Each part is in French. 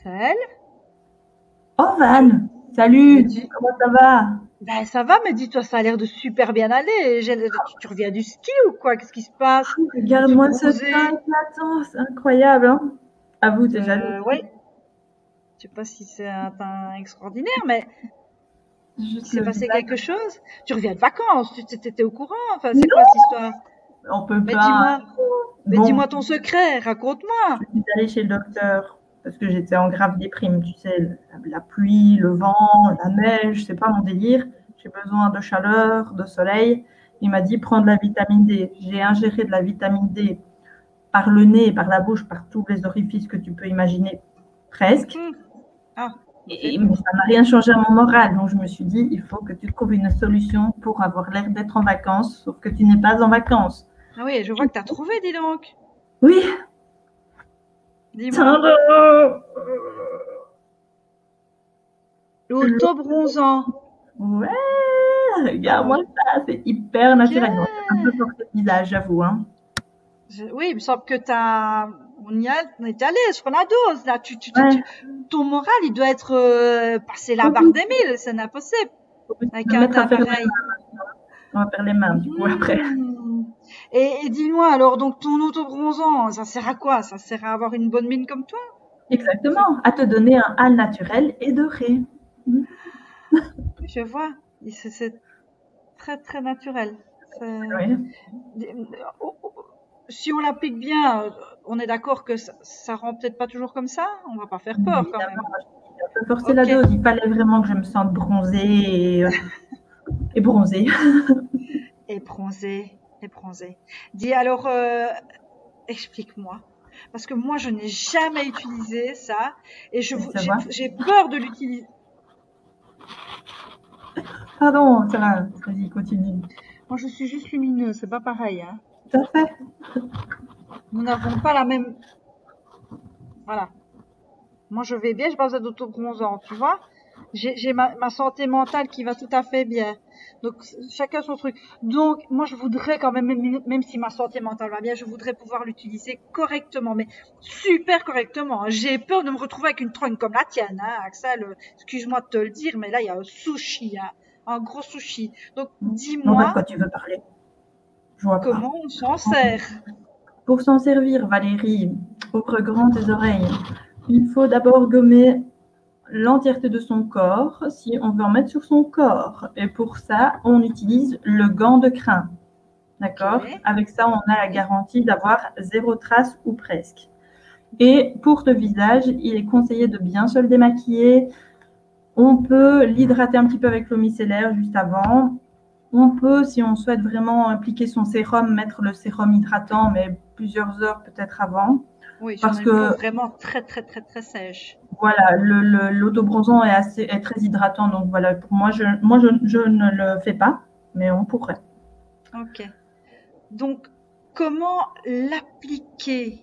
Raphaël, Oh tu Van, me salut, dis, comment ça va? ben ça va, mais dis-toi, ça a l'air de super bien aller. Tu reviens du ski ou quoi? Qu'est-ce qui se passe? Es-tu Regarde-moi ce teint bronzé? éclatant, c'est incroyable, hein? Avoue, t'es jaloux. Oui, je sais pas si c'est un teint extraordinaire, mais il Juste s'est le passé visage. quelque chose? Tu reviens de vacances, tu t'étais au courant? Enfin, c'est quoi Non, cette histoire? on peut Mais pas. dis-moi, mais Bon, dis-moi ton secret, raconte-moi. je suis allée chez le docteur parce que j'étais en grave déprime, tu sais, la pluie, le vent, la neige, c'est pas mon délire. J'ai besoin de chaleur, de soleil. Il m'a dit prends de la vitamine D. J'ai ingéré de la vitamine D par le nez, par la bouche, par tous les orifices que tu peux imaginer, presque. Mhm. Ah, ok. Mais ça n'a rien changé à mon moral. Donc, je me suis dit, il faut que tu trouves une solution pour avoir l'air d'être en vacances, sauf que tu n'es pas en vacances. Ah oui, je vois que t'as trouvé, dis donc. Oui, Dis-moi. Taro. L'autobronzant. Ouais, regarde-moi Ok. ça, c'est hyper naturel. Non, c'est un peu porté le visage, j'avoue. Hein. Oui, il me semble que on est allé sur la dose, là. Ouais, Ton moral, il doit être passé la barre des faut mille, c'est impossible, avec me un mettre à teint faire les pareil. mains. On va faire les mains, du coup, après. Mhm. Et dis-moi, alors, donc ton autobronzant, ça sert à quoi? Ça sert à avoir une bonne mine comme toi? C'est- Exactement, à te donner un hâle naturel et doré. Je vois, c'est très très naturel. C'est- Oui, oh, oh, Si on l'applique bien, on est d'accord que ça rend peut-être pas toujours comme ça? On va pas faire peur quand évidemment, même. j'ai un peu forcé la Ok. dose. Il fallait vraiment que je me sente bronzée et bronzée. Et bronzé, et bronzé. Dis alors, explique-moi. Parce que moi, je n'ai jamais utilisé ça et Ça va? j'ai peur de l'utiliser. Pardon, ça va. Vas-y, continue. Moi, je suis juste lumineuse, c'est pas pareil, hein. Tout à fait. Nous n'avons pas la même. Voilà. Moi, je vais bien, j'ai pas besoin d'autobronzant, tu vois. J'ai ma santé mentale qui va tout à fait bien. Donc, chacun son truc. Donc, moi, je voudrais quand même, même si ma santé mentale va bien, je voudrais pouvoir l'utiliser correctement, mais super correctement. J'ai peur de me retrouver avec une trogne comme la tienne, hein, Axel. Excuse-moi de te le dire, mais là, il y a un sushi, hein, un gros sushi. Donc, Non, pas de dis-moi quoi tu veux parler. Je vois pas. comment on s'en sert. Pour s'en servir, Valérie, ouvre grand tes oreilles. Il faut d'abord gommer l'entièreté de son corps si on veut en mettre sur son corps. Et pour ça, on utilise le gant de crin. Ok. D'accord? Avec ça, on a la garantie d'avoir zéro trace ou presque. Et pour le visage, il est conseillé de bien se le démaquiller. On peut l'hydrater un petit peu avec l'eau micellaire juste avant. On peut, si on souhaite vraiment appliquer son sérum, mettre le sérum hydratant, mais plusieurs heures peut-être avant. Oui, si on Parce a une peau que vraiment très, très, très, très sèche. voilà, l'autobronzant est très hydratant. Donc voilà, pour moi, je ne le fais pas, mais on pourrait. Ok. Donc, comment l'appliquer?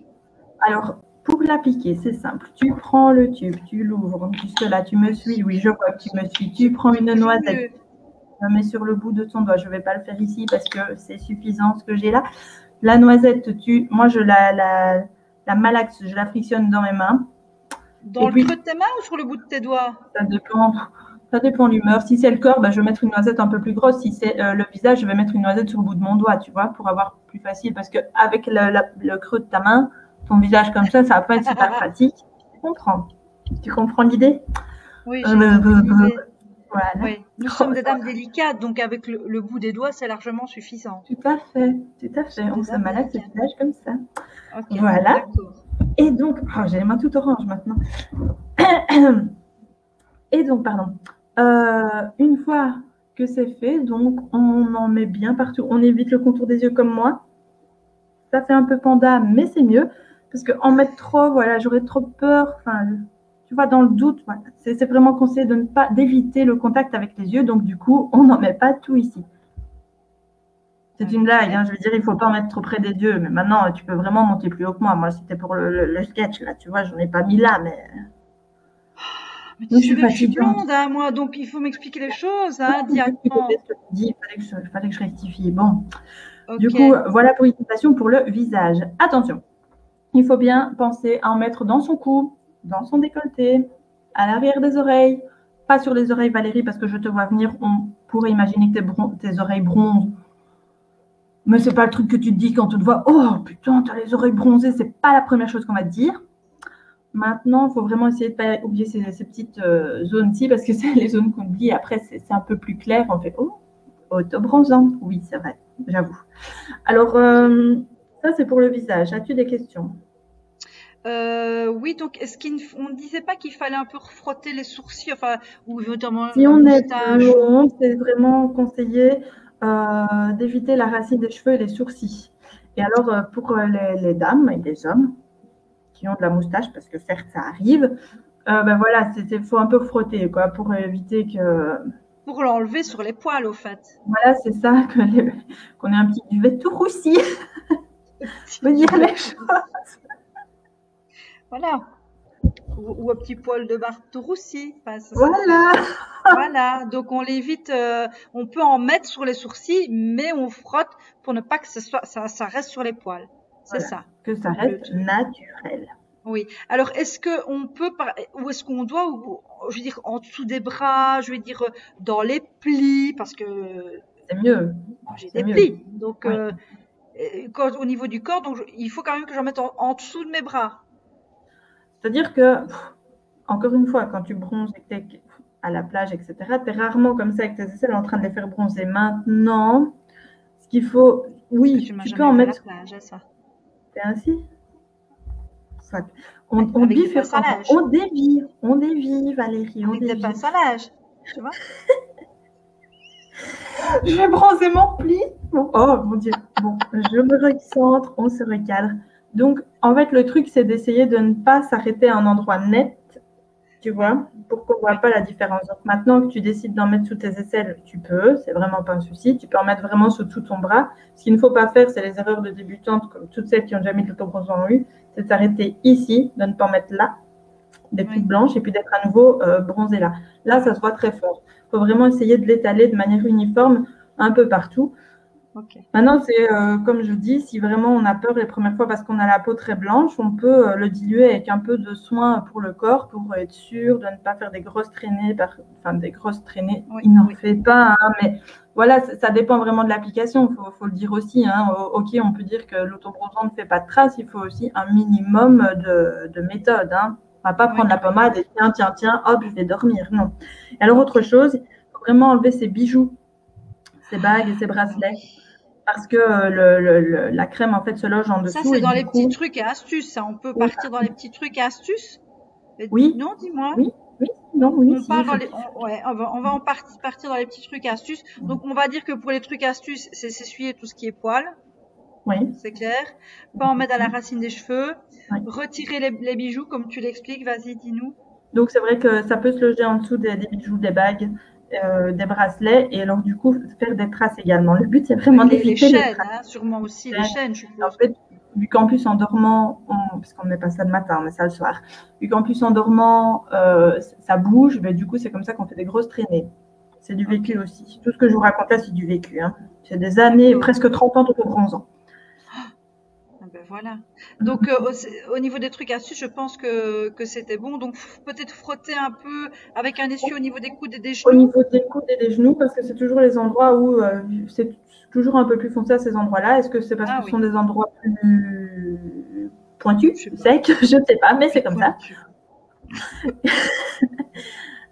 Alors, pour l'appliquer, c'est simple. Tu prends le tube, tu l'ouvres. Jusque-là, tu me Oui, suis. Oui, je vois que tu me suis. Tu prends c'est une toujours noisette. mieux. Je la mets sur le bout de ton doigt. Je ne vais pas le faire ici parce que c'est suffisant ce que j'ai là. La noisette, moi, la malaxe, je la frictionne dans mes mains. Dans Et le puis, creux de tes mains ou sur le bout de tes doigts? ça dépend, ça dépend de l'humeur. Si c'est le corps, bah, je vais mettre une noisette un peu plus grosse. Si c'est le visage, je vais mettre une noisette sur le bout de mon doigt, tu vois, pour avoir plus facile. Parce qu'avec le creux de ta main, ton visage comme ça va pas être super pratique. Tu comprends? Tu comprends l'idée? Oui, euh, j'ai euh, tout à fait l'idée. Voilà. Oui, nous Oh, sommes des ça va. dames délicates, donc avec le bout des doigts, c'est largement suffisant. Tout à fait, tout à Nous fait. sommes On des se dames malaxe le délicates. visage comme ça. Ok, Voilà. d'accord. Et donc, oh, j'ai les mains toutes oranges maintenant. Et donc, pardon. Une fois que c'est fait, donc on en met bien partout. On évite le contour des yeux comme moi. Ça fait un peu panda, mais c'est mieux. Parce qu'en mettre trop, voilà, j'aurais trop peur. Enfin, tu vois, dans le doute, voilà. C'est vraiment conseillé de ne pas d'éviter le contact avec les yeux. Donc, du coup, on n'en met pas tout ici. C'est une Ok. blague, hein, je veux dire, il ne faut pas en mettre trop près des yeux. Mais maintenant, tu peux vraiment monter plus haut que moi. Moi, c'était pour le sketch, là, tu vois, j'en ai pas mis là, mais Mais tu je sais suis bien que je suis fatigante. blonde, hein, moi, donc il faut m'expliquer les choses, hein, J'ai écouté directement. ce que tu dis, il fallait que je rectifie. Bon, du Ok. coup, voilà pour l'hydratation pour le visage. Attention, il faut bien penser à en mettre dans son cou, dans son décolleté, à l'arrière des oreilles, pas sur les oreilles Valérie parce que je te vois venir, on pourrait imaginer que tes oreilles bronzent. Mais c'est pas le truc que tu te dis quand tu te vois, oh putain, tu as les oreilles bronzées, c'est pas la première chose qu'on va te dire. Maintenant, il faut vraiment essayer de ne pas oublier ces petites zones-ci parce que c'est les zones qu'on dit. Après, c'est un peu plus clair. On fait, oh, autobronzant. Oui, c'est vrai, j'avoue. Alors, ça, c'est pour le visage. As-tu des questions? Oui, donc est-ce qu'on ne disait pas qu'il fallait un peu frotter les sourcils, enfin, ou notamment Si la on est moustache blond, c'est vraiment conseillé d'éviter la racine des cheveux et les sourcils. Et alors, pour les dames et les hommes qui ont de la moustache, parce que certes, ça arrive, ben voilà, il faut un peu frotter, quoi, pour éviter que... pour l'enlever sur les poils, au fait. Voilà, c'est ça, qu'on ait un petit duvet tout roussi, faut dire les choses. Voilà. Ou un petit poil de barbe tout roussi. Enfin, Voilà. Voilà. Donc on l'évite. On peut en mettre sur les sourcils, mais on frotte pour ne pas que ça reste sur les poils. C'est Voilà, ça. que ça reste naturel. Oui. Alors est-ce que on peut ou est-ce qu'on doit, je veux dire, en dessous des bras, je veux dire, dans les plis, parce que C'est mieux. j'ai C'est des mieux. plis. Donc Oui. au niveau du corps, donc il faut quand même que j'en mette en dessous de mes bras. C'est-à-dire que, encore une fois, quand tu bronzes et que tu es à la plage, etc., tu es rarement comme ça avec tes aisselles en train de les faire bronzer. Maintenant, ce qu'il faut, oui, Tu tu peux en jamais fait mettre. la plage, ça. C'est ainsi. Soit. On Avec des bifurque, pinces à linge. on dévie, Valérie, on Avec des dévie. pinces à linge, tu vois. Je vais bronzer mon pli. Oh mon Dieu. Bon, je me recentre, on se recadre. Donc, en fait, le truc, c'est d'essayer de ne pas s'arrêter à un endroit net, tu vois, pour qu'on ne voit pas la différence. Donc, maintenant que tu décides d'en mettre sous tes aisselles, tu peux, c'est vraiment pas un souci. Tu peux en mettre vraiment sous tout ton bras. Ce qu'il ne faut pas faire, c'est les erreurs de débutantes, comme toutes celles qui ont jamais de l'autobronzant ont eu, c'est de s'arrêter ici, de ne pas en mettre là, des petites blanches, et puis d'être à nouveau bronzé là. Là, ça se voit très fort. Il faut vraiment essayer de l'étaler de manière uniforme un peu partout. Okay. Maintenant, c'est comme je dis, si vraiment on a peur les premières fois parce qu'on a la peau très blanche, on peut le diluer avec un peu de soin pour le corps pour être sûr de ne pas faire des grosses traînées. Oui, il n'en fait pas, hein, mais voilà, ça dépend vraiment de l'application, il faut le dire aussi. Hein. Ok, on peut dire que l'autobronzant ne fait pas de traces, il faut aussi un minimum de méthode. Hein. On ne va pas prendre la pommade et tiens, hop, je vais dormir. Non. Et alors, autre chose, il faut vraiment enlever ses bijoux, ses bagues et ses bracelets. Parce que la crème, en fait, se loge en dessous. Ça, c'est dans les petits trucs et astuces. Ça. On peut partir dans les petits trucs et astuces. Oui. Non, dis-moi. Oui, non, oui. On va en partir dans les petits trucs et astuces. Donc, on va dire que pour les trucs et astuces, c'est s'essuyer tout ce qui est poils. Oui. C'est clair. Pas en mettre à la racine des cheveux. Oui. Retirer les bijoux, comme tu l'expliques. Vas-y, dis-nous. Donc, c'est vrai que ça peut se loger en dessous des bijoux, des bagues. Des bracelets et alors du coup faire des traces également. Le but c'est vraiment d'éviter les chaînes, hein, sûrement aussi les chaînes. Je en fait, vu qu'en plus en dormant, puisqu'on ne met pas ça le matin, on met ça le soir, vu qu'en plus en dormant ça bouge, ben, du coup c'est comme ça qu'on fait des grosses traînées. C'est du vécu aussi. Tout ce que je vous raconte là, c'est du vécu. Hein. C'est des années, presque 30 ans de bronzant. Ben voilà. Donc au niveau des trucs astuces, je pense que c'était bon. Donc peut-être frotter un peu avec un essuie au niveau des coudes et des genoux. Au niveau des coudes et des genoux, parce que c'est toujours les endroits où c'est toujours un peu plus foncé à ces endroits-là. Est-ce que c'est parce que ce sont des endroits plus pointus, secs? Je ne sais pas, mais c'est comme ça.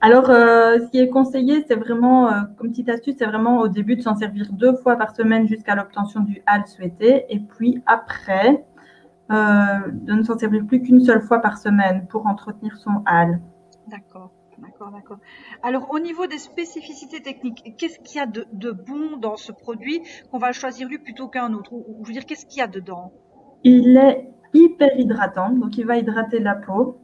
Alors, ce qui est conseillé, c'est vraiment, comme petite astuce, c'est vraiment au début de s'en servir 2 fois par semaine jusqu'à l'obtention du hâle souhaité. Et puis après, de ne s'en servir plus qu'une seule fois par semaine pour entretenir son hâle. D'accord. Alors, au niveau des spécificités techniques, qu'est-ce qu'il y a de bon dans ce produit qu'on va choisir lui plutôt qu'un autre? Ou je veux dire, qu'est-ce qu'il y a dedans? Il est hyper hydratant, donc il va hydrater la peau.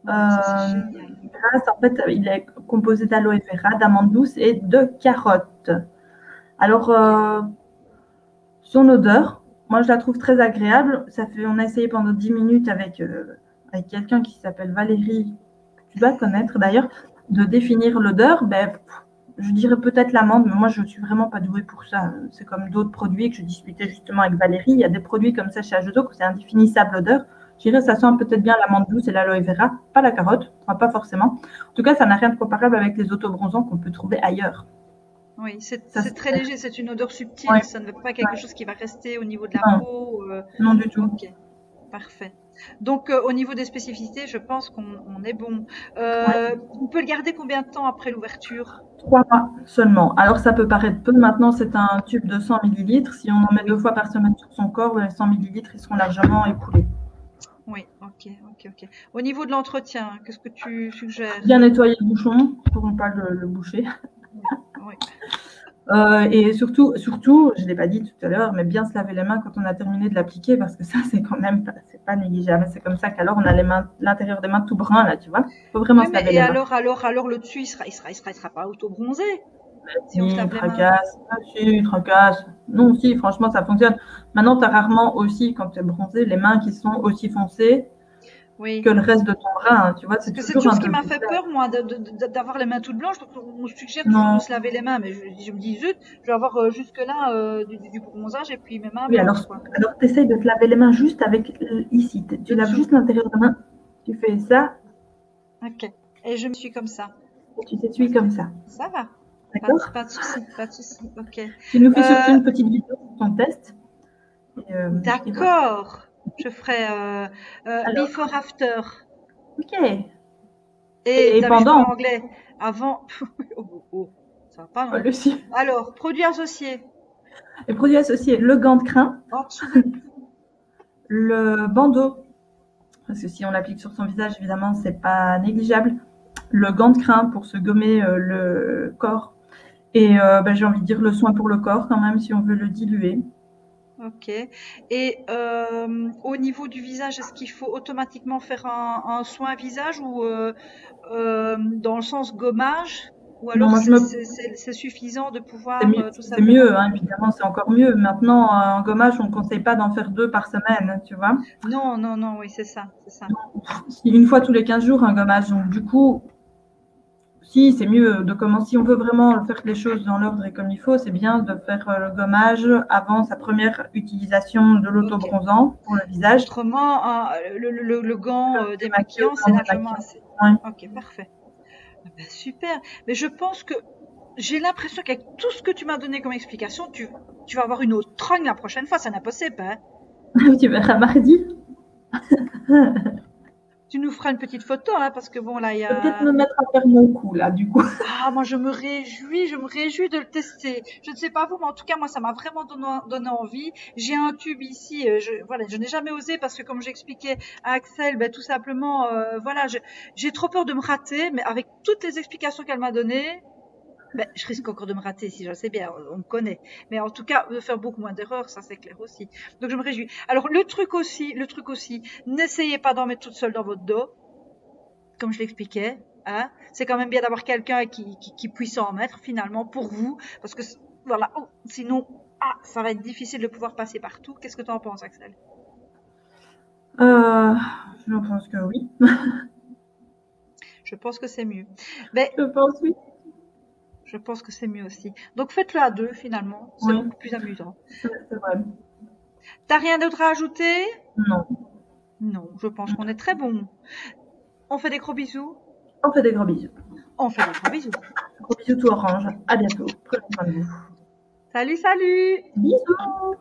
Grâce, en fait, il est composé d'aloe vera, d'amandes douces et de carottes. Alors, son odeur, moi je la trouve très agréable. On a essayé pendant 10 minutes avec quelqu'un qui s'appelle Valérie, que tu dois connaître d'ailleurs, de définir l'odeur. Ben, je dirais peut-être l'amande, mais moi je ne suis vraiment pas douée pour ça. C'est comme d'autres produits que je discutais justement avec Valérie. Il y a des produits comme ça chez H2O que c'est indéfinissable l'odeur. Je dirais ça sent peut-être bien l'amande douce et l'aloe vera, pas la carotte, enfin, pas forcément. En tout cas, ça n'a rien de comparable avec les autobronzants qu'on peut trouver ailleurs. Oui, Ça, c'est très léger, c'est une odeur ouais, subtile, ça ne veut pas quelque chose qui va rester au niveau de la non, peau. non du tout. Ok, parfait. Donc, au niveau des spécificités, je pense qu'on est bon. Ouais. On peut le garder combien de temps après l'ouverture? 3 mois seulement. Alors ça peut paraître peu, maintenant c'est un tube de 100 millilitres. Si on en met 2 Oui, fois par semaine sur son corps, les 100 millilitres ils seront largement écoulés. oui, ok. Au niveau de l'entretien, qu'est-ce que tu suggères? Bien nettoyer le bouchon pour ne pas le boucher. Oui, oui. Et surtout, je ne l'ai pas dit tout à l'heure, mais bien se laver les mains quand on a terminé de l'appliquer, parce que ça, c'est quand même c'est pas négligeable. C'est comme ça qu'alors on a les mains, l'intérieur des mains tout brun, là, tu vois. Il faut vraiment Oui, se mais laver et les mains. alors le dessus, il sera pas auto-bronzé si on se Ni lave les mains. tracasse, ah, si, tracasse. Non, si, franchement, ça fonctionne. Maintenant, tu as rarement aussi, quand tu es bronzé, les mains qui sont aussi foncées que Oui. le reste de ton bras, hein, tu vois, Parce c'est que c'est toujours toujours un ce qui peu m'a plus fait clair. peur, moi, d'avoir les mains toutes blanches. Donc, on suggère toujours de Non, se laver les mains. Mais je me dis, zut, je vais avoir jusque-là du bronzage et puis mes mains oui, blanches, quoi. alors tu essayes de te laver les mains juste avec ici. Tu Le laves dessous. juste l'intérieur de la main, tu fais ça, Ok. Et je me suis comme ça. et tu t'essuies comme ça. Ça va. D'accord? Pas de souci, pas de souci. Ok. Tu nous fais surtout Euh, une petite vidéo pour ton test. Et voilà. d'accord. Je ferai Alors, before after. ok. Et Et t'as vu, je parle pendant, anglais. Avant. Oh, ça va pas, non? le, si- Alors, produits associés. les produits associés, le gant de crin, En dessous. le bandeau, parce que si on l'applique sur son visage, évidemment, c'est pas négligeable. Le gant de crin pour se gommer le corps. Et j'ai envie de dire le soin pour le corps quand même, si on veut le diluer. Ok. Et au niveau du visage, est-ce qu'il faut automatiquement faire un soin visage ou dans le sens gommage? Ou Non, alors moi, c'est suffisant de c'est pouvoir mieux, tout c'est simplement. mieux, hein, évidemment, c'est encore mieux. Maintenant, un gommage, on ne conseille pas d'en faire 2 par semaine, tu vois. Non, oui, c'est ça, c'est ça. Une fois tous les 15 jours, un gommage. Donc, du coup, si c'est mieux de commencer, si on veut vraiment faire les choses dans l'ordre et comme il faut, c'est bien de faire le gommage avant sa première utilisation de Ok. l'autobronzant pour le visage. Autrement, le gant Démaquiller démaquillant, autant c'est largement démaquillant. assez. Ouais. Ok, parfait. Ah ben, super. Mais je pense que j'ai l'impression qu'avec tout ce que tu m'as donné comme explication, tu vas avoir une autre trogne la prochaine fois. Ça n'a pas possible, hein? Tu verras mardi. Tu nous feras une petite photo, hein, parce que bon, là, il y Peut-être a. me mettre à faire mon coup, là, du coup. Ah, moi, je me réjouis de le tester. Je ne sais pas vous, mais en tout cas, moi, ça m'a vraiment donné envie. J'ai un tube ici, voilà, je n'ai jamais osé parce que, comme j'expliquais à Axel, ben, tout simplement, voilà, j'ai trop peur de me rater, mais avec toutes les explications qu'elle m'a données, ben, je risque encore de me rater, si je sais bien, on me connaît. Mais en tout cas, de faire beaucoup moins d'erreurs, ça c'est clair aussi. Donc, je me réjouis. Alors, le truc aussi, n'essayez pas d'en mettre toute seule dans votre dos, comme je l'expliquais. Hein. C'est quand même bien d'avoir quelqu'un qui puisse en mettre finalement pour vous, parce que voilà, oh, sinon, ça va être difficile de pouvoir passer partout. Qu'est-ce que tu en penses, Axel? Euh, je pense que oui. Je pense que c'est mieux. Mais Je pense oui. je pense que c'est mieux aussi. Donc faites-le à deux finalement, c'est Oui, beaucoup plus amusant. c'est vrai. T'as rien d'autre à ajouter? Non. Non, je pense qu'on est très bon. On fait des gros bisous. On fait des gros bisous. On fait des gros bisous. Gros bisous tout orange. À bientôt. Prenez soin de vous. Salut, salut! Bisous.